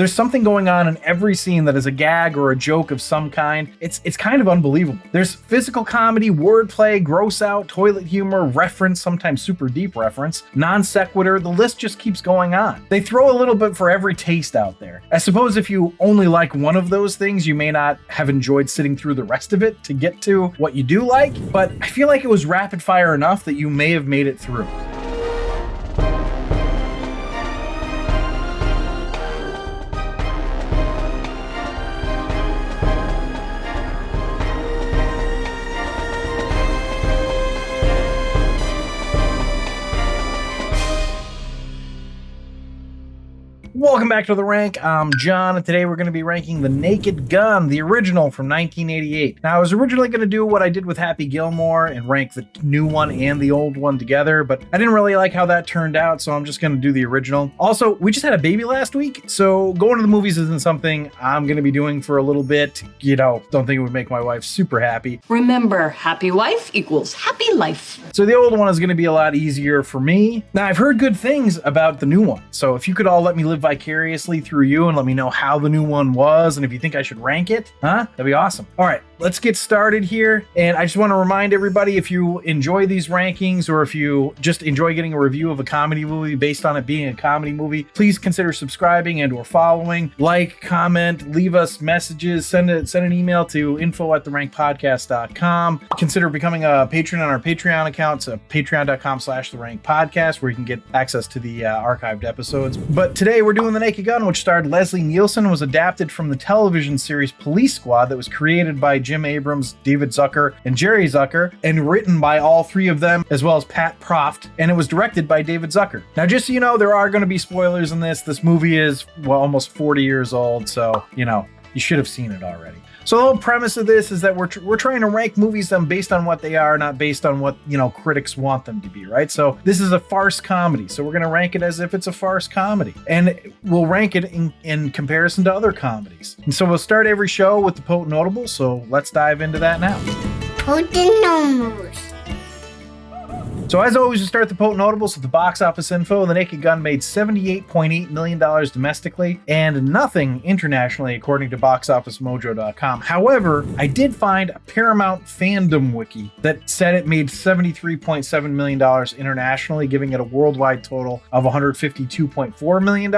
There's something going on in every scene that is a gag or a joke of some kind. It's kind of unbelievable. There's physical comedy, wordplay, gross out, toilet humor, reference, sometimes super deep reference, non sequitur. The list just keeps going on. They throw a little bit for every taste out there. I suppose if you only like one of those things, you may not have enjoyed sitting through the rest of it to get to what you do like, but I feel like it was rapid fire enough that you may have made it through. Welcome back to The Rank. I'm John, and today we're going to be ranking The Naked Gun, the original from 1988. Now, I was originally going to do what I did with Happy Gilmore and rank the new one and the old one together, but I didn't really like how that turned out, so I'm just going to do the original. Also, we just had a baby last week, so going to the movies isn't something I'm going to be doing for a little bit. You know, don't think it would make my wife super happy. Remember, happy wife equals happy life. So the old one is going to be a lot easier for me. Now, I've heard good things about the new one, so if you could all let me live vicariously through you and let me know how the new one was and if you think I should rank it, that'd be awesome. All right, let's get started here. And I just want to remind everybody, if you enjoy these rankings or if you just enjoy getting a review of a comedy movie based on it being a comedy movie, please consider subscribing and or following. Like, comment, leave us messages, send an email to info@therankpodcast.com. Consider becoming a patron on our Patreon account. It's patreon.com/therankpodcast, where you can get access to the archived episodes. But today we're doing The Naked Gun, which starred Leslie Nielsen, was adapted from the television series Police Squad that was created by Jim Abrams, David Zucker, and Jerry Zucker, and written by all three of them, as well as Pat Proft, and it was directed by David Zucker. Now, just so you know, there are going to be spoilers in this. This movie is, well, almost 40 years old, so, you know, you should have seen it already. So the whole premise of this is that we're trying to rank movies based on what they are, not based on what, you know, critics want them to be, right? So this is a farce comedy, so we're going to rank it as if it's a farce comedy, and we'll rank it in comparison to other comedies. And so we'll start every show with the Potent Notable, so let's dive into that now. Potent Notables. So as always, we start the Potent Notables with the box office info. The Naked Gun made $78.8 million domestically and nothing internationally, according to boxofficemojo.com. However, I did find a Paramount fandom wiki that said it made $73.7 million internationally, giving it a worldwide total of $152.4 million.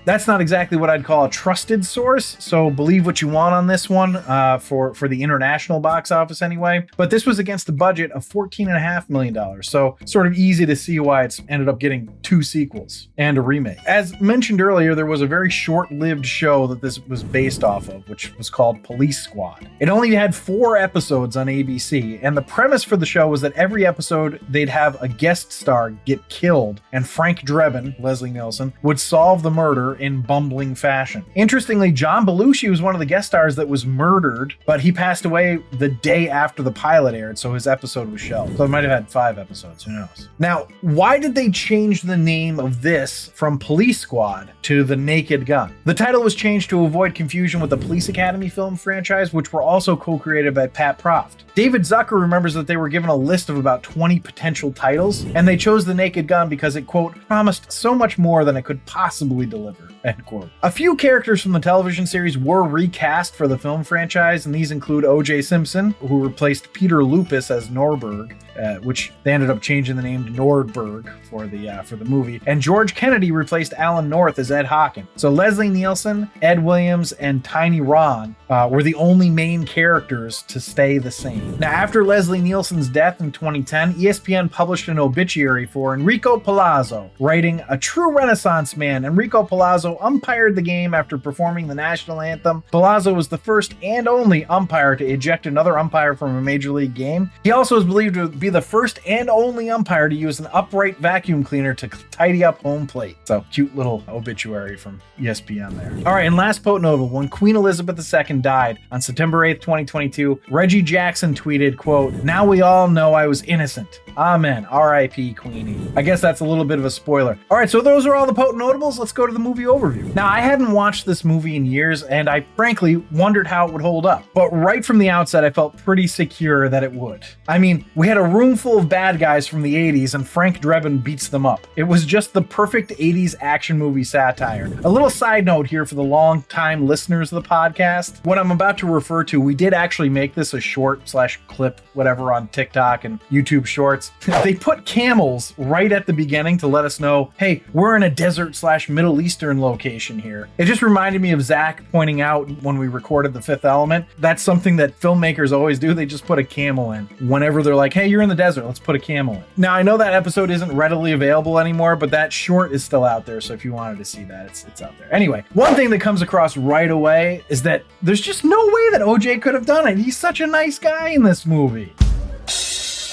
That's not exactly what I'd call a trusted source, so believe what you want on this one for the international box office anyway. But this was against a budget of $14.5 million, so sort of easy to see why it's ended up getting 2 sequels and a remake. As mentioned earlier, there was a very short-lived show that this was based off of, which was called Police Squad. It only had 4 episodes on ABC, and the premise for the show was that every episode they'd have a guest star get killed, and Frank Drebin, Leslie Nielsen, would solve the murder in bumbling fashion. Interestingly, John Belushi was one of the guest stars that was murdered, but he passed away the day after the pilot aired, so his episode was shelved. So it might have had 5 episodes. Who knows? Now, why did they change the name of this from Police Squad to The Naked Gun? The title was changed to avoid confusion with the Police Academy film franchise, which were also co-created by Pat Proft. David Zucker remembers that they were given a list of about 20 potential titles, and they chose The Naked Gun because it, quote, promised so much more than it could possibly deliver, end quote. A few characters from the television series were recast for the film franchise, and these include O.J. Simpson, who replaced Peter Lupus as Norberg, which they ended up changing the name to Nordberg for the movie, and George Kennedy replaced Alan North as Ed Hockin. So Leslie Nielsen, Ed Williams, and Tiny Ron were the only main characters to stay the same. Now, after Leslie Nielsen's death in 2010, ESPN published an obituary for Enrico Palazzo, writing, "A true Renaissance man, Enrico Palazzo umpired the game after performing the national anthem. Palazzo was the first and only umpire to eject another umpire from a major league game. He also is believed to be the first and only umpire to use an upright vacuum cleaner to tidy up home plate." So, cute little obituary from ESPN there. All right, and last potent notable, when Queen Elizabeth II died on September 8th, 2022, Reggie Jackson tweeted, quote, "Now we all know I was innocent. Amen. R.I.P. Queenie." I guess that's a little bit of a spoiler. All right, so those are all the potent notables. Let's go to the movie overview. overview. Now, I hadn't watched this movie in years, and I frankly wondered how it would hold up. But right from the outset, I felt pretty secure that it would. I mean, we had a room full of bad guys from the 80s, and Frank Drebin beats them up. It was just the perfect 80s action movie satire. A little side note here for the long-time listeners of the podcast. What I'm about to refer to, we did actually make this a short/clip, whatever, on TikTok and YouTube Shorts. They put camels right at the beginning to let us know, hey, we're in a desert/Middle Eastern location here. It just reminded me of Zach pointing out when we recorded The Fifth Element. That's something that filmmakers always do. They just put a camel in. Whenever they're like, hey, you're in the desert, let's put a camel in. Now, I know that episode isn't readily available anymore, but that short is still out there. So if you wanted to see that, it's out there. Anyway, one thing that comes across right away is that there's just no way that OJ could have done it. He's such a nice guy in this movie.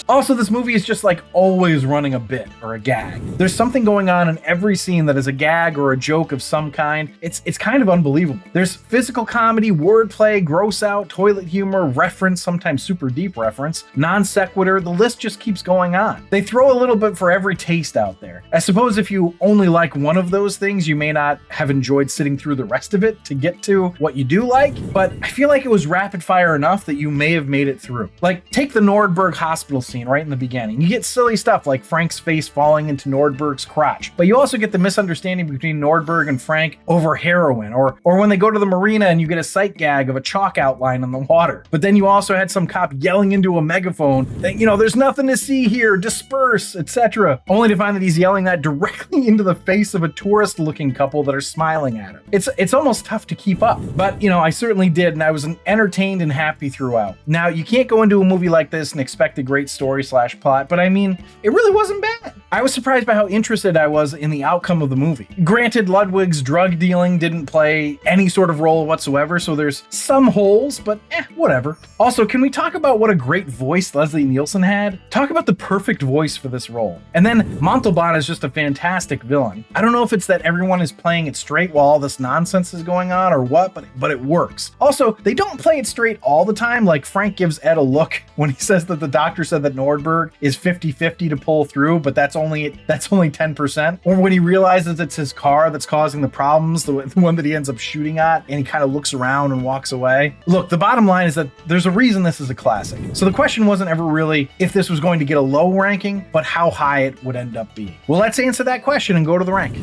Also, this movie is just like always running a bit or a gag. There's something going on in every scene that is a gag or a joke of some kind. It's kind of unbelievable. There's physical comedy, wordplay, gross out, toilet humor, reference, sometimes super deep reference, non sequitur. The list just keeps going on. They throw a little bit for every taste out there. I suppose if you only like one of those things, you may not have enjoyed sitting through the rest of it to get to what you do like, but I feel like it was rapid fire enough that you may have made it through. Like, take the Nordberg hospital scene right in the beginning. You get silly stuff like Frank's face falling into Nordberg's crotch, but you also get the misunderstanding between Nordberg and Frank over heroin, or when they go to the marina and you get a sight gag of a chalk outline on the water. But then you also had some cop yelling into a megaphone that, there's nothing to see here, disperse, etc. Only to find that he's yelling that directly into the face of a tourist-looking couple that are smiling at him. It's almost tough to keep up, but I certainly did, and I was entertained and happy throughout. Now, you can't go into a movie like this and expect a great story/plot, but I mean, it really wasn't bad. I was surprised by how interested I was in the outcome of the movie. Granted, Ludwig's drug dealing didn't play any sort of role whatsoever, so there's some holes, but whatever. Also, can we talk about what a great voice Leslie Nielsen had? Talk about the perfect voice for this role. And then Montalbán is just a fantastic villain. I don't know if it's that everyone is playing it straight while all this nonsense is going on or what, but it works. Also, they don't play it straight all the time. Like, Frank gives Ed a look when he says that the doctor said that Nordberg is 50-50 to pull through, but that's only 10%. Or when he realizes it's his car that's causing the problems, the one that he ends up shooting at, and he kind of looks around and walks away. Look, the bottom line is that there's a reason this is a classic. So the question wasn't ever really if this was going to get a low ranking, but how high it would end up being. Well, let's answer that question and go to the rank.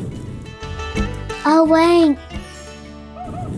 A rank.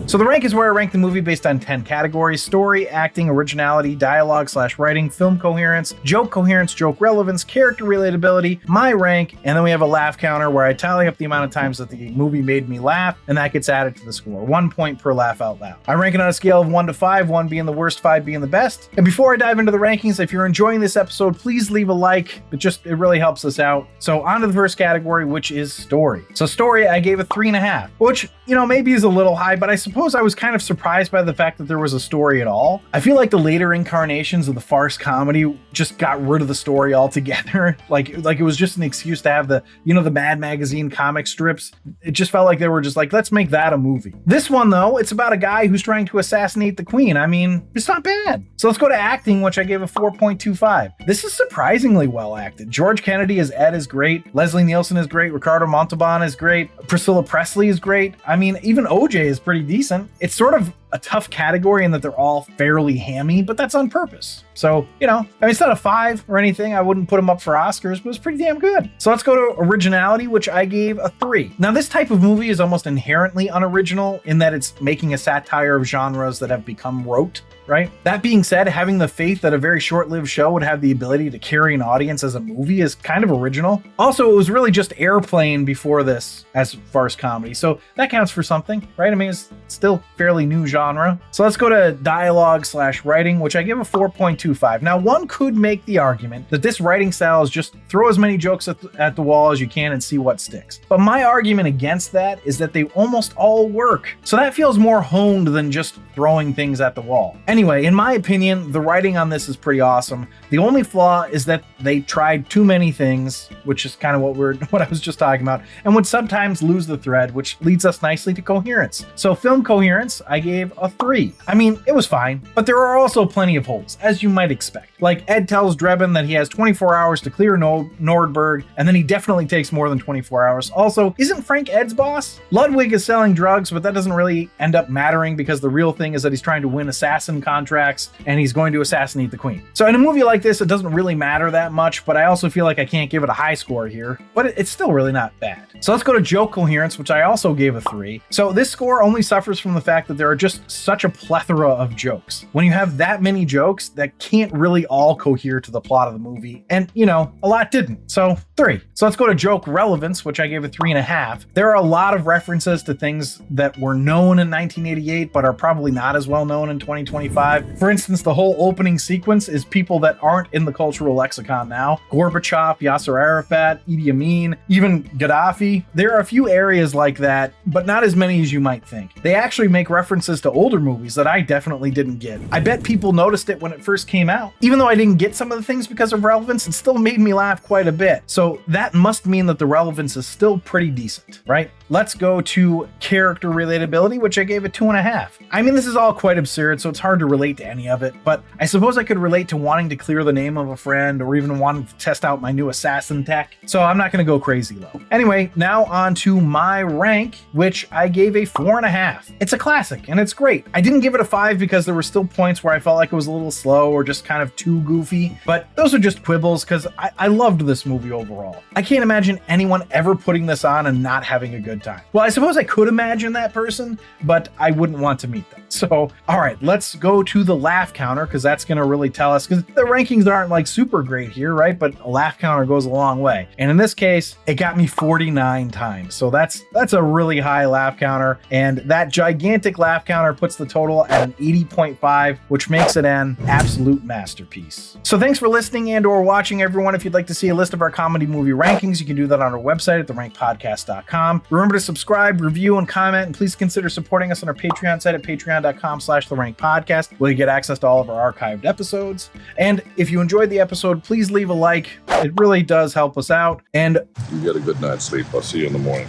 So the rank is where I rank the movie based on 10 categories: story, acting, originality, dialogue/writing, film coherence, joke relevance, character relatability, my rank, and then we have a laugh counter where I tally up the amount of times that the movie made me laugh, and that gets added to the score. 1 point per laugh out loud. I rank it on a scale of 1 to 5, 1 being the worst, 5 being the best. And before I dive into the rankings, if you're enjoying this episode, please leave a like. It really helps us out. So on to the first category, which is story. So story, I gave a 3.5, which, maybe is a little high, but I suppose I was kind of surprised by the fact that there was a story at all. I feel like the later incarnations of the farce comedy just got rid of the story altogether. Like it was just an excuse to have the Mad Magazine comic strips. It just felt like they were just like, let's make that a movie. This one, though, it's about a guy who's trying to assassinate the queen. I mean, it's not bad. So let's go to acting, which I gave a 4.25. This is surprisingly well acted. George Kennedy as Ed is great. Leslie Nielsen is great. Ricardo Montalbán is great. Priscilla Presley is great. I mean, even OJ is pretty decent. It's sort of a tough category in that they're all fairly hammy, but that's on purpose. So, it's not a 5 or anything. I wouldn't put them up for Oscars, but it's pretty damn good. So let's go to originality, which I gave a 3. Now, this type of movie is almost inherently unoriginal in that it's making a satire of genres that have become rote, right? That being said, having the faith that a very short-lived show would have the ability to carry an audience as a movie is kind of original. Also, it was really just Airplane before this as farce comedy, so that counts for something, right? I mean, it's still fairly new genre. So let's go to dialogue/writing, which I give a 4.25. Now, one could make the argument that this writing style is just throw as many jokes at the wall as you can and see what sticks. But my argument against that is that they almost all work. So that feels more honed than just throwing things at the wall. And Anyway, in my opinion, the writing on this is pretty awesome. The only flaw is that they tried too many things, which is kind of what I was just talking about, and would sometimes lose the thread, which leads us nicely to coherence. So film coherence, I gave a 3. I mean, it was fine, but there are also plenty of holes, as you might expect. Like Ed tells Drebin that he has 24 hours to clear Nordberg, and then he definitely takes more than 24 hours. Also, isn't Frank Ed's boss? Ludwig is selling drugs, but that doesn't really end up mattering because the real thing is that he's trying to win assassin contracts and he's going to assassinate the queen. So in a movie like this, it doesn't really matter that much, but I also feel like I can't give it a high score here, but it's still really not bad. So let's go to joke coherence, which I also gave a 3. So this score only suffers from the fact that there are just such a plethora of jokes. When you have that many jokes, that can't really all cohere to the plot of the movie, and you know, a lot didn't. So 3. So let's go to joke relevance, which I gave a 3.5. There are a lot of references to things that were known in 1988, but are probably not as well known in 2025. For instance, the whole opening sequence is people that aren't in the cultural lexicon now. Gorbachev, Yasser Arafat, Idi Amin, even Gaddafi. There are a few areas like that, but not as many as you might think. They actually make references to older movies that I definitely didn't get. I bet people noticed it when it first came out. Even though I didn't get some of the things because of relevance, it still made me laugh quite a bit. So that must mean that the relevance is still pretty decent, right? Let's go to character relatability, which I gave a 2.5. I mean, this is all quite absurd, so it's hard to relate to any of it, but I suppose I could relate to wanting to clear the name of a friend or even wanting to test out my new assassin tech, so I'm not going to go crazy low. Anyway, now on to my rank, which I gave a 4.5. It's a classic, and it's great. I didn't give it a 5 because there were still points where I felt like it was a little slow or just kind of too goofy, but those are just quibbles because I loved this movie overall. I can't imagine anyone ever putting this on and not having a good time. Well, I suppose I could imagine that person, but I wouldn't want to meet them. So, all right, let's go to the laugh counter because that's going to really tell us, because the rankings aren't like super great here, right? But a laugh counter goes a long way. And in this case, it got me 49 times. So that's a really high laugh counter. And that gigantic laugh counter puts the total at an 80.5, which makes it an absolute masterpiece. So thanks for listening and or watching, everyone. If you'd like to see a list of our comedy movie rankings, you can do that on our website at therankpodcast.com. Remember to subscribe, review, and comment, and please consider supporting us on our Patreon site at patreon.com/therankpodcast, where you get access to all of our archived episodes. And if you enjoyed the episode, please leave a like. It really does help us out. And you get a good night's sleep. I'll see you in the morning.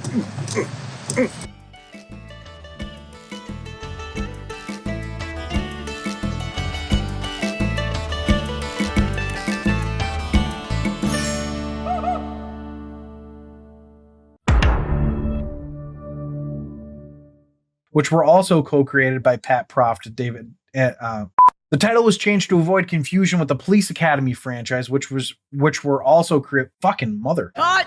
which were also co-created by Pat Proft and David. The title was changed to avoid confusion with the Police Academy franchise, which were also fucking mother. Cut!